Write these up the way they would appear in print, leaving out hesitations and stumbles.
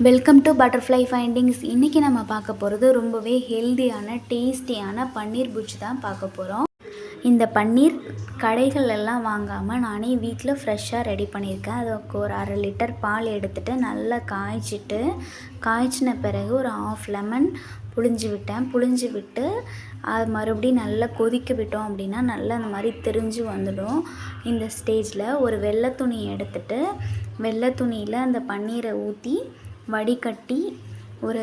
Welcome to butterfly findings. இன்றைக்கி நம்ம பார்க்க போகிறது ரொம்பவே ஹெல்தியான டேஸ்டியான பன்னீர் புஜ்ஜி தான் பார்க்க போகிறோம். இந்த பன்னீர் கடைகளெல்லாம் வாங்காமல் நானே வீட்டில் ஃப்ரெஷ்ஷாக ரெடி பண்ணியிருக்கேன். அதுக்கு ஒரு 1/2 லிட்டர் பால் எடுத்துகிட்டு நல்லா காய்ச்சின பிறகு ஒரு 1/2 லெமன் புழிஞ்சு விட்டு அது மறுபடியும் நல்லா கொதிக்க விட்டோம் அப்படின்னா நல்லா அந்த மாதிரி திரிஞ்சு வந்துடும். இந்த ஸ்டேஜில் ஒரு வெள்ளை துணி எடுத்துகிட்டு வெள்ளை துணியில் அந்த பன்னீரை ஊற்றி வடிகட்டி ஒரு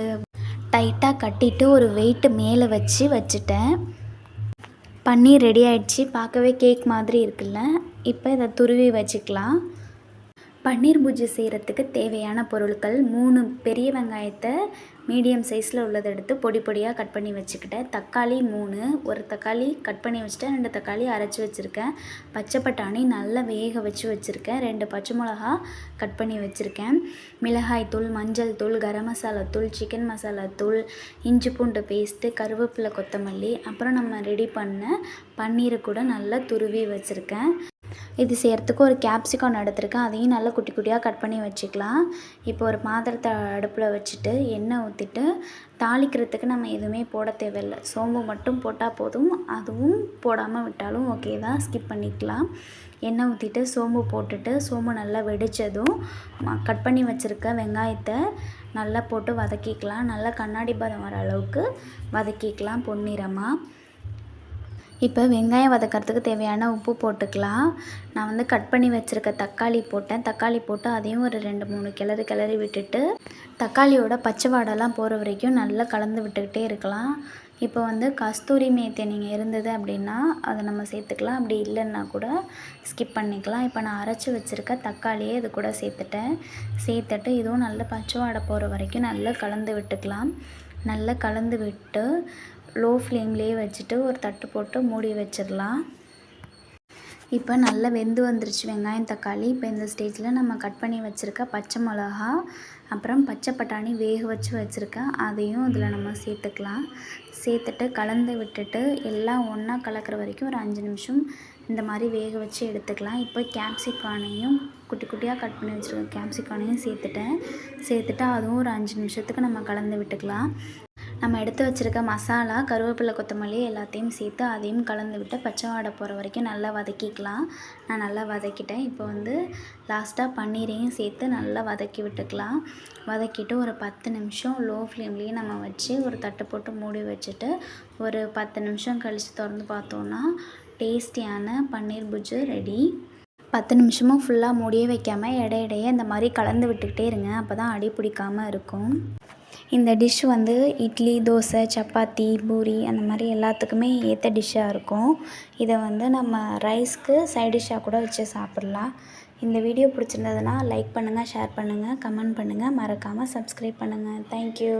டைட்டாக கட்டிட்டு ஒரு வெயிட்டு மேலே வச்சுட்டேன். பன்னீர் ரெடி ஆகிடுச்சு. பார்க்கவே கேக் மாதிரி இருக்குல்ல. இப்போ இதை துருவி வச்சுக்கலாம். பன்னீர் புஜ்ஜி செய்கிறதுக்கு தேவையான பொருட்கள் 3 பெரிய வெங்காயத்தை மீடியம் சைஸில் உள்ளதை எடுத்து பொடி பொடியாக கட் பண்ணி வச்சுக்கிட்டேன். தக்காளி 3, ஒரு தக்காளி கட் பண்ணி வச்சுட்டேன். 2 தக்காளி அரைச்சி வச்சுருக்கேன். பச்சை பட்டாணி நல்லா வேக வச்சுருக்கேன். 2 பச்சை மிளகா கட் பண்ணி வச்சுருக்கேன். மிளகாய் தூள், மஞ்சள் தூள், கரம் மசாலா தூள், சிக்கன் மசாலா தூள், இஞ்சி பூண்டு பேஸ்ட்டு, கருவேப்பிலை, கொத்தமல்லி, அப்புறம் நம்ம ரெடி பண்ண பன்னீரை கூட நல்லா துருவி வச்சுருக்கேன். இது செய்கிறதுக்கு ஒரு கேப்சிகம் எடுத்துருக்கேன். அதையும் நல்லா குட்டி குட்டியாக கட் பண்ணி வச்சுக்கலாம். இப்போ ஒரு பாத்திரத்தை அடுப்பில் வச்சுட்டு எண்ணெய் ஊற்றிட்டு தாளிக்கிறதுக்கு நம்ம எதுவுமே போட தேவையில்லை. சோம்பு மட்டும் போட்டால் போதும். அதுவும் போடாமல் விட்டாலும் ஓகே தான், ஸ்கிப் பண்ணிக்கலாம். எண்ணெய் ஊற்றிட்டு சோம்பு போட்டுட்டு சோம்பு நல்லா வெடித்ததும் கட் பண்ணி வச்சுருக்க வெங்காயத்தை நல்லா போட்டு வதக்கிக்கலாம். நல்லா கண்ணாடி பதம் வர அளவுக்கு வதக்கிக்கலாம் பொன்னிறமாக. இப்போ வெங்காயம் வதக்கிறதுக்கு தேவையான உப்பு போட்டுக்கலாம். நான் வந்து கட் பண்ணி வச்சுருக்க தக்காளி போட்டேன். தக்காளி போட்டு அதையும் ஒரு 2-3 கிளறி விட்டுட்டு தக்காளியோட பச்சை வாடெல்லாம் போகிற வரைக்கும் நல்லா கலந்து விட்டுக்கிட்டே இருக்கலாம். இப்போ வந்து கஸ்தூரி மேத்தி நீங்கள் இருந்தது அப்படின்னா அதை நம்ம சேர்த்துக்கலாம். அப்படி இல்லைன்னா கூட ஸ்கிப் பண்ணிக்கலாம். இப்போ நான் அரைச்சி வச்சுருக்க தக்காளியே இது கூட சேர்த்துட்டு இதுவும் நல்லா பச்சை வாடை போகிற வரைக்கும் நல்லா கலந்து விட்டுக்கலாம். நல்லா கலந்து விட்டு லோ ஃப்ளேம்லேயே வச்சுட்டு ஒரு தட்டு போட்டு மூடி வச்சிடலாம். இப்போ நல்லா வெந்து வந்துருச்சு வெங்காயம் தக்காளி. இப்போ இந்த ஸ்டேஜில் நம்ம கட் பண்ணி வச்சுருக்க பச்சை மிளகா, அப்புறம் பச்சை பட்டாணி வேக வச்சுருக்கேன். அதையும் இதில் நம்ம சேர்த்துட்டு கலந்து விட்டுட்டு எல்லாம் ஒன்றா கலக்கிற வரைக்கும் ஒரு 5 நிமிஷம் இந்த மாதிரி வேக வச்சு எடுத்துக்கலாம். இப்போ கேப்சிகானையும் குட்டி குட்டியாக கட் பண்ணி வச்சுருக்க கேப்சிகானையும் சேர்த்துட்டு அதுவும் ஒரு 5 நிமிஷத்துக்கு நம்ம கலந்து விட்டுக்கலாம். நம்ம எடுத்து வச்சுருக்க மசாலா, கருவேப்பிலை, கொத்தமல்லி எல்லாத்தையும் சேர்த்து அதையும் கலந்து விட்டு பச்சை வாடை போகிற வரைக்கும் நல்லா வதக்கிக்கலாம். நான் நல்லா வதக்கிட்டேன். இப்போ வந்து லாஸ்ட்டாக பன்னீரையும் சேர்த்து நல்லா வதக்கி விட்டுக்கலாம். வதக்கிட்டு ஒரு 10 நிமிஷம் லோ ஃப்ளேம்லேயே நம்ம வச்சு ஒரு தட்டு போட்டு மூடி வச்சுட்டு ஒரு 10 நிமிஷம் கழித்து திறந்து பார்த்தோன்னா டேஸ்டியான பன்னீர் புஜ்ஜி ரெடி. 10 நிமிஷமும் ஃபுல்லாக மூடியே வைக்காமல் இடையிடையே இந்த மாதிரி கலந்து விட்டுக்கிட்டே இருங்க. அப்போ தான் அடி பிடிக்காமல் இருக்கும். இந்த டிஷ் வந்து இட்லி, தோசை, சப்பாத்தி, பூரி அந்த மாதிரி எல்லாத்துக்குமே ஏற்ற டிஷ்ஷாக இருக்கும். இதை வந்து நம்ம ரைஸ்க்கு சைட் டிஷ்ஷாக கூட வச்சு சாப்பிட்லாம். இந்த வீடியோ பிடிச்சிருந்ததுன்னா லைக் பண்ணுங்கள், ஷேர் பண்ணுங்கள், கமெண்ட் பண்ணுங்கள், மறக்காமல் சப்ஸ்கிரைப் பண்ணுங்கள். தேங்க்யூ.